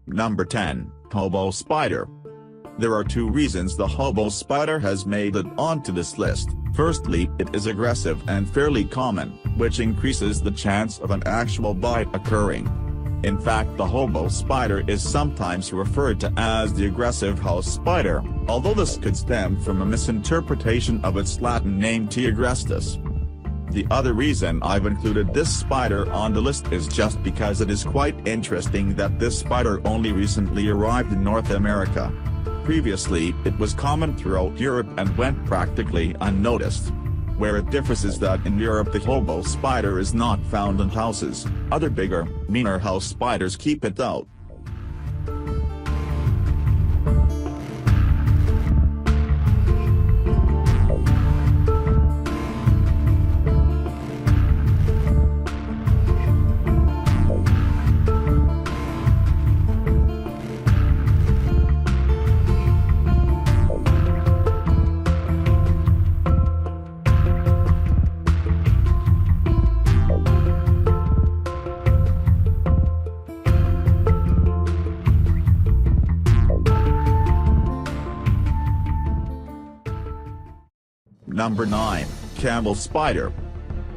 Number 10, Hobo Spider. There are two reasons the hobo spider has made it onto this list. Firstly, it is aggressive and fairly common, which increases the chance of an actual bite occurring. In fact, the hobo spider is sometimes referred to as the aggressive house spider, although this could stem from a misinterpretation of its Latin name T. agrestis. The other reason I've included this spider on the list is just because it is quite interesting that this spider only recently arrived in North America. Previously, it was common throughout Europe and went practically unnoticed. Where it differs is that in Europe the hobo spider is not found in houses. Other bigger, meaner house spiders keep it out. Number 9, Camel Spider.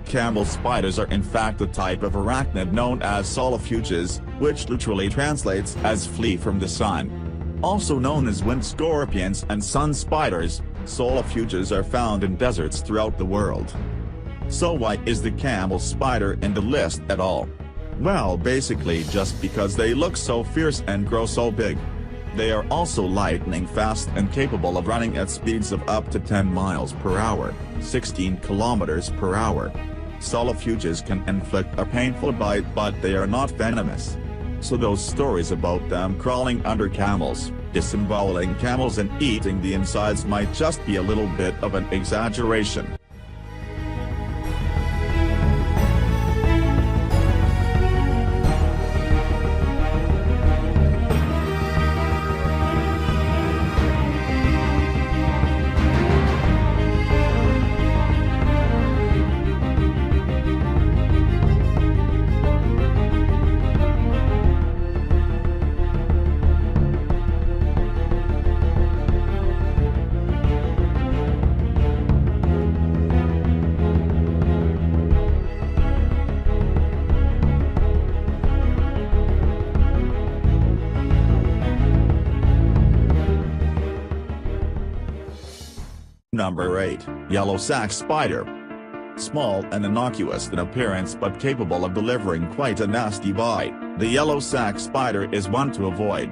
Camel spiders are in fact a type of arachnid known as solifuges, which literally translates as flee from the sun. Also known as wind scorpions and sun spiders, solifuges are found in deserts throughout the world. So why is the camel spider in the list at all? Well, basically just because they look so fierce and grow so big. They are also lightning fast and capable of running at speeds of up to 10 miles per hour, 16 kilometers per hour. Solifuges can inflict a painful bite, but they are not venomous. So those stories about them crawling under camels, disemboweling camels and eating the insides might just be a little bit of an exaggeration. Number 8, Yellow Sac Spider. Small and innocuous in appearance but capable of delivering quite a nasty bite, the yellow sac spider is one to avoid.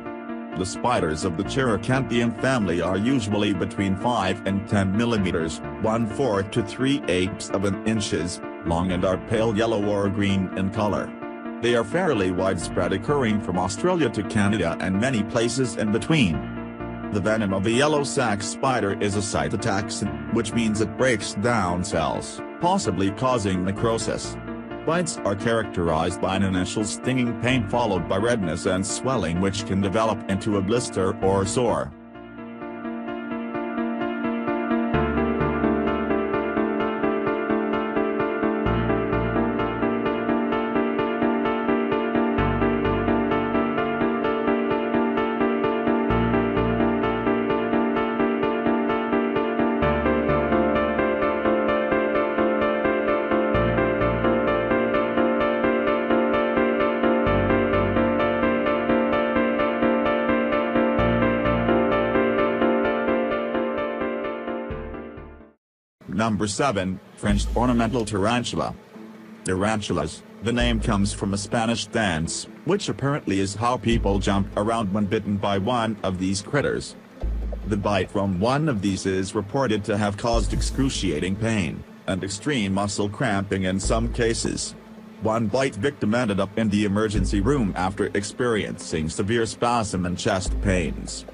The spiders of the Cheiracanthium family are usually between 5 and 10 millimeters, 1/4 to 3/8 of an inches, long and are pale yellow or green in color. They are fairly widespread, occurring from Australia to Canada and many places in between. The venom of the yellow sac spider is a cytotoxin, which means it breaks down cells, possibly causing necrosis. Bites are characterized by an initial stinging pain followed by redness and swelling, which can develop into a blister or sore. Number 7, Fringed Ornamental Tarantula. Tarantulas, the name comes from a Spanish dance, which apparently is how people jump around when bitten by one of these critters. The bite from one of these is reported to have caused excruciating pain, and extreme muscle cramping in some cases. One bite victim ended up in the emergency room after experiencing severe spasm and chest pains.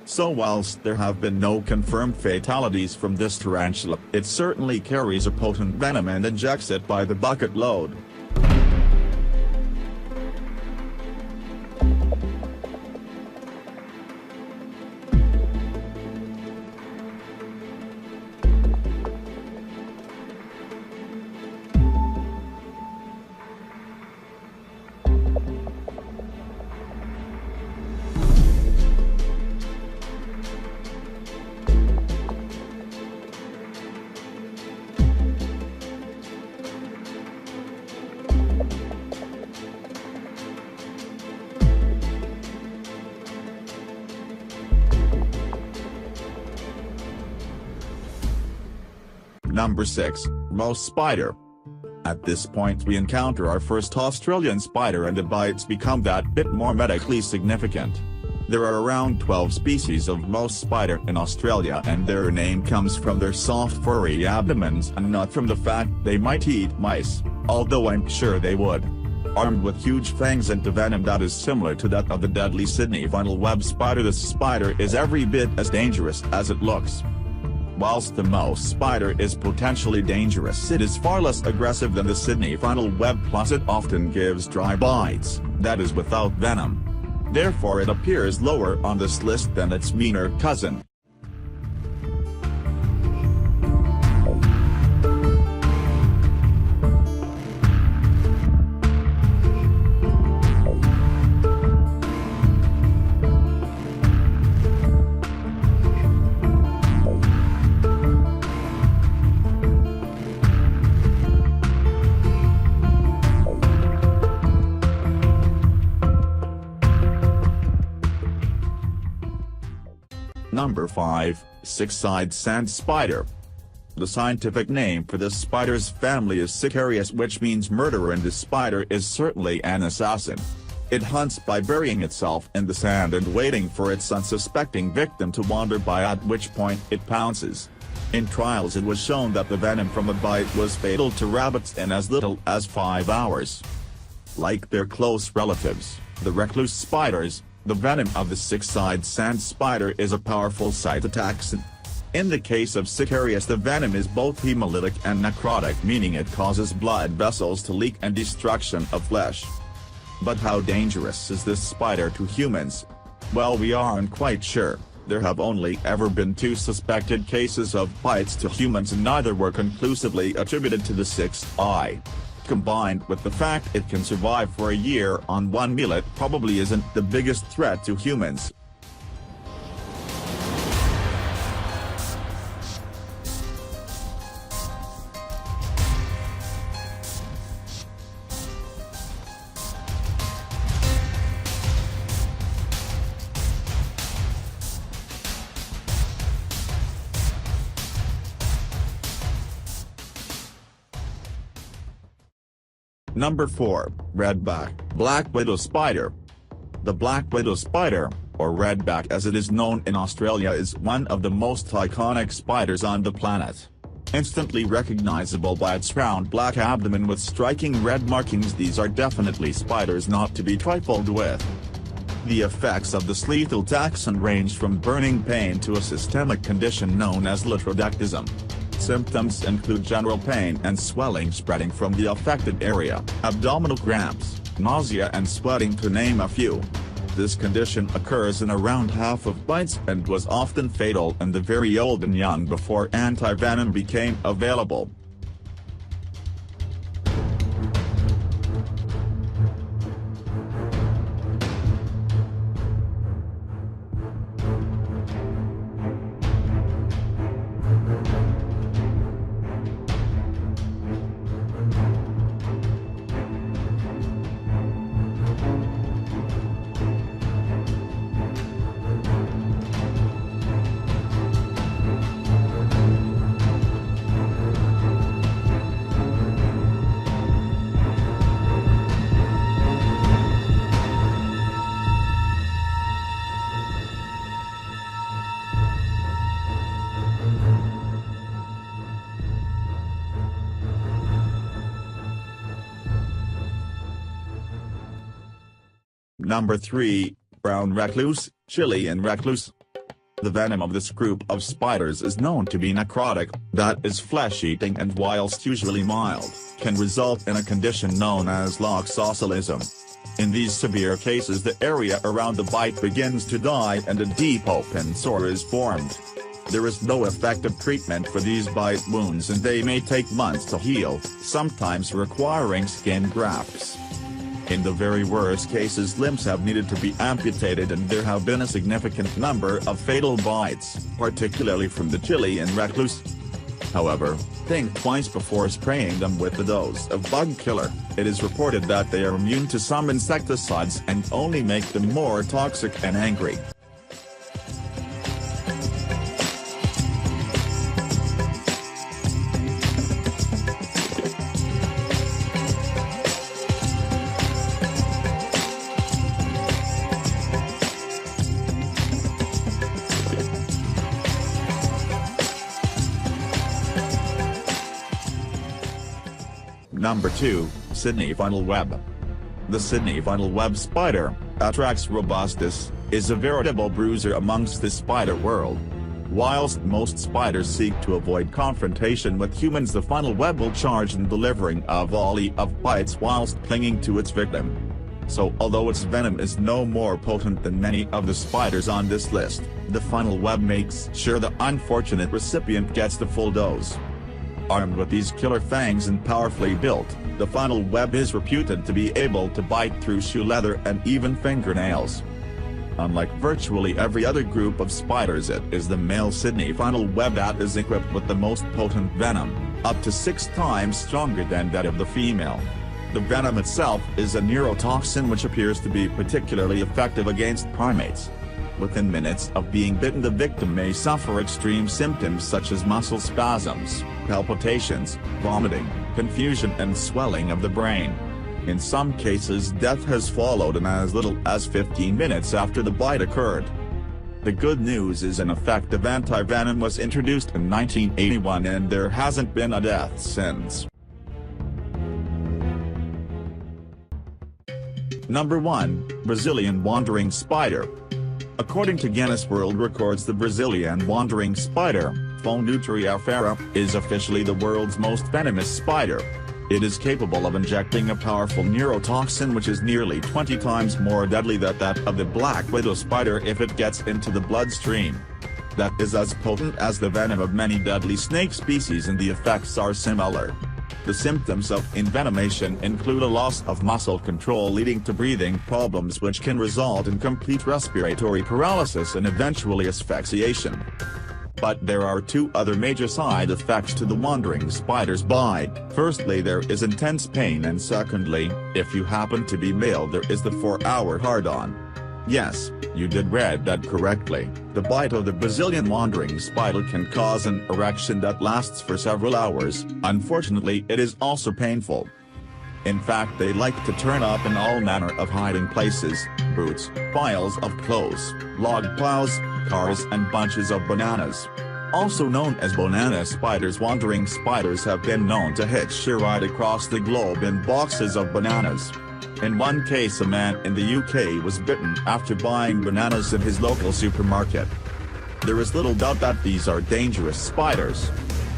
So whilst there have been no confirmed fatalities from this tarantula, it certainly carries a potent venom and injects it by the bucket load. Number 6, Mouse spider. At this point we encounter our first Australian spider and the bites become that bit more medically significant. There are around 12 species of mouse spider in Australia and their name comes from their soft furry abdomens and not from the fact they might eat mice, although I'm sure they would. Armed with huge fangs and a venom that is similar to that of the deadly Sydney funnel web spider, this spider is every bit as dangerous as it looks. Whilst the mouse spider is potentially dangerous, it is far less aggressive than the Sydney funnel web, plus it often gives dry bites, that is without venom. Therefore it appears lower on this list than its meaner cousin. Number 5, Six-Eyed Sand Spider. The scientific name for this spider's family is Sicarius, which means murderer, and this spider is certainly an assassin. It hunts by burying itself in the sand and waiting for its unsuspecting victim to wander by, at which point it pounces. In trials it was shown that the venom from a bite was fatal to rabbits in as little as 5 hours. Like their close relatives, the recluse spiders, the venom of the six-eyed sand spider is a powerful cytotoxin. In the case of Sicarius, the venom is both hemolytic and necrotic, meaning it causes blood vessels to leak and destruction of flesh. But how dangerous is this spider to humans? Well, we aren't quite sure. There have only ever been 2 suspected cases of bites to humans and neither were conclusively attributed to the sixth eye. Combined with the fact it can survive for a year on one meal, it probably isn't the biggest threat to humans. Number 4, Redback, Black Widow Spider. The Black Widow Spider, or redback as it is known in Australia, is one of the most iconic spiders on the planet. Instantly recognizable by its round black abdomen with striking red markings, these are definitely spiders not to be trifled with. The effects of this lethal toxin range from burning pain to a systemic condition known as lithrodectism. Symptoms include general pain and swelling spreading from the affected area, abdominal cramps, nausea and sweating, to name a few. This condition occurs in around half of bites and was often fatal in the very old and young before antivenom became available. Number 3, Brown Recluse, Chilean Recluse. The venom of this group of spiders is known to be necrotic, that is flesh-eating, and whilst usually mild, can result in a condition known as loxoscelism. In these severe cases the area around the bite begins to die and a deep open sore is formed. There is no effective treatment for these bite wounds and they may take months to heal, sometimes requiring skin grafts. In the very worst cases, limbs have needed to be amputated and there have been a significant number of fatal bites, particularly from the Chilean recluse. However, think twice before spraying them with a dose of bug killer. It is reported that they are immune to some insecticides and only make them more toxic and angry. Number 2, Sydney funnel web. The Sydney funnel web spider, Atrax robustus, is a veritable bruiser amongst the spider world. Whilst most spiders seek to avoid confrontation with humans, the funnel web will charge in delivering a volley of bites whilst clinging to its victim. So although its venom is no more potent than many of the spiders on this list, the funnel web makes sure the unfortunate recipient gets the full dose. Armed with these killer fangs and powerfully built, the funnel web is reputed to be able to bite through shoe leather and even fingernails. Unlike virtually every other group of spiders, it is the male Sydney funnel web that is equipped with the most potent venom, up to 6 times stronger than that of the female. The venom itself is a neurotoxin which appears to be particularly effective against primates. Within minutes of being bitten, the victim may suffer extreme symptoms such as muscle spasms, palpitations, vomiting, confusion and swelling of the brain. In some cases, death has followed in as little as 15 minutes after the bite occurred. The good news is an effective antivenom was introduced in 1981 and there hasn't been a death since. Number 1, Brazilian wandering spider. According to Guinness World Records, the Brazilian wandering spider, Phonutria fera, is officially the world's most venomous spider. It is capable of injecting a powerful neurotoxin which is nearly 20 times more deadly than that of the black widow spider if it gets into the bloodstream. That is as potent as the venom of many deadly snake species, and the effects are similar. The symptoms of envenomation include a loss of muscle control leading to breathing problems which can result in complete respiratory paralysis and eventually asphyxiation. But there are 2 other major side effects to the wandering spider's bite. Firstly, there is intense pain, and secondly, if you happen to be male, there is the 4-hour hard-on. Yes, you did read that correctly. The bite of the Brazilian wandering spider can cause an erection that lasts for several hours. Unfortunately, it is also painful. In fact, they like to turn up in all manner of hiding places: boots, piles of clothes, log piles, cars and bunches of bananas. Also known as banana spiders, wandering spiders have been known to hitch a ride across the globe in boxes of bananas. In one case, a man in the UK was bitten after buying bananas in his local supermarket. There is little doubt that these are dangerous spiders.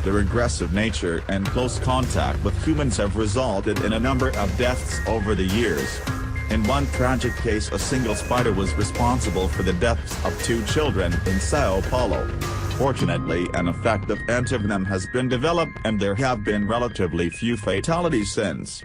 Their aggressive nature and close contact with humans have resulted in a number of deaths over the years. In one tragic case, a single spider was responsible for the deaths of 2 children in Sao Paulo. Fortunately, an effective antivenom has been developed and there have been relatively few fatalities since.